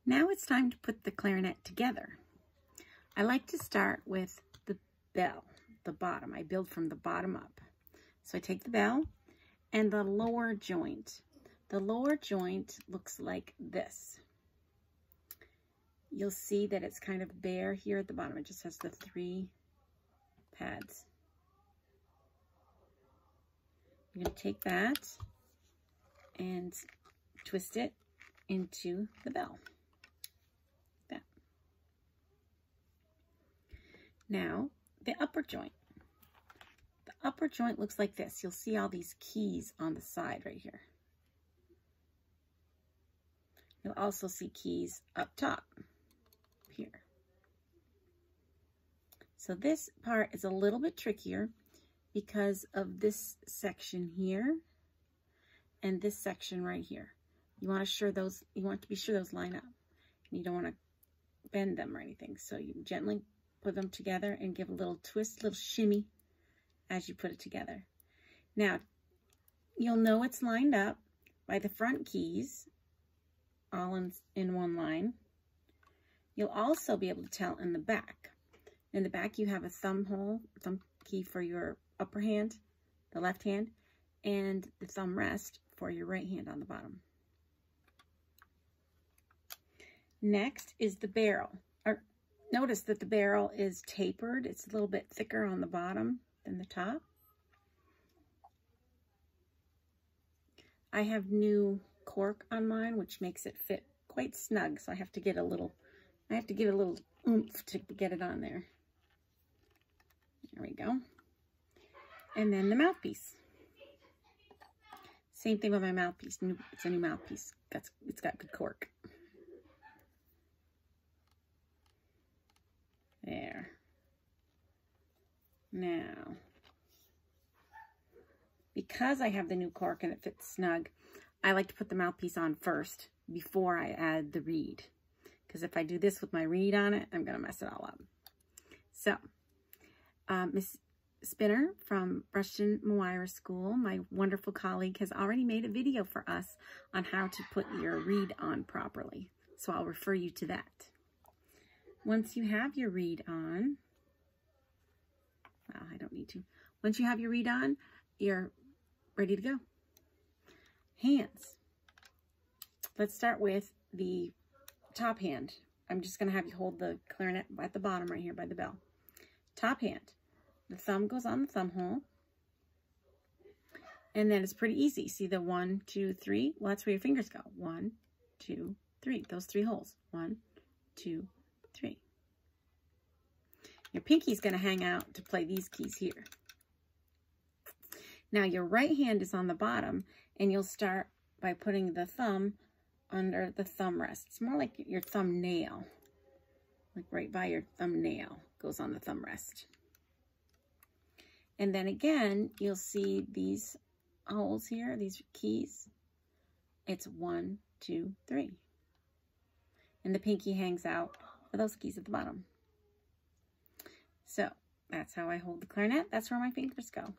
Now it's time to put the clarinet together. I like to start with the bell, the bottom. I build from the bottom up. So I take the bell and the lower joint. The lower joint looks like this. You'll see that it's kind of bare here at the bottom. It just has the 3 pads. You're going to take that and twist it into the bell. Like that. Now, the upper joint. The upper joint looks like this. You'll see all these keys on the side right here. You'll also see keys up top here. So this part is a little bit trickier because of this section here and this section right here. You want to be sure those line up. And you don't want to bend them or anything. So you gently put them together and give a little twist, little shimmy as you put it together. Now, you'll know it's lined up by the front keys, all in one line. You'll also be able to tell in the back. In the back, you have a thumb key for your upper hand, the left hand, and the thumb rest for your right hand on the bottom. Next is the barrel. Notice that the barrel is tapered. It's a little bit thicker on the bottom than the top. I have new cork on mine, which makes it fit quite snug, so I have to give it a little oomph to get it on there. There we go. And then the mouthpiece. Same thing with my mouthpiece. It's a new mouthpiece. It's got good cork. There. Now, because I have the new cork and it fits snug, I like to put the mouthpiece on first before I add the reed. Because if I do this with my reed on it, I'm going to mess it all up. So, Miss Spinner from Rushton Moira School, my wonderful colleague, has already made a video for us on how to put your reed on properly. So I'll refer you to that. Once you have your reed on, well, I don't need to. Once you have your reed on, you're ready to go. Hands. Let's start with the top hand. I'm just going to have you hold the clarinet at the bottom right here by the bell. Top hand. The thumb goes on the thumb hole. And then it's pretty easy. See the 1, 2, 3? Well, that's where your fingers go. 1, 2, 3. Those 3 holes. 1, 2, 3. Your pinky's going to hang out to play these keys here. Now your right hand is on the bottom, and you'll start by putting the thumb under the thumb rest. It's more like your thumbnail. Like right by your thumbnail goes on the thumb rest. And then again, you'll see these holes here, these keys. It's 1, 2, 3. And the pinky hangs out for those keys at the bottom. So that's how I hold the clarinet. That's where my fingers go.